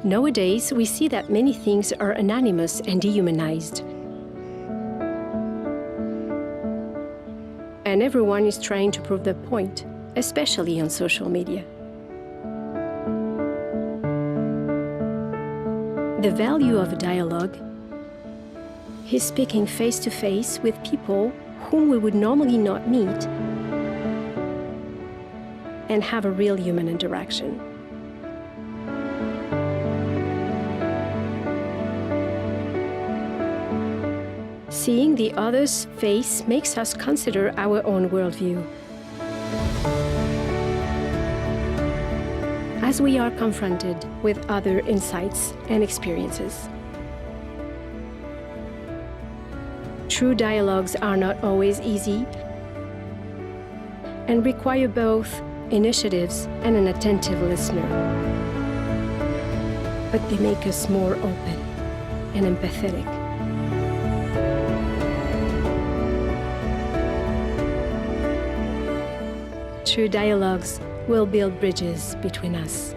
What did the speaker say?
Nowadays, we see that many things are anonymous and dehumanized. And everyone is trying to prove their point, especially on social media. The value of a dialogue is speaking face-to-face with people whom we would normally not meet and have a real human interaction. Seeing the other's face makes us consider our own worldview. As we are confronted with other insights and experiences. True dialogues are not always easy and require both initiatives and an attentive listener. But they make us more open and empathetic. True dialogues will build bridges between us.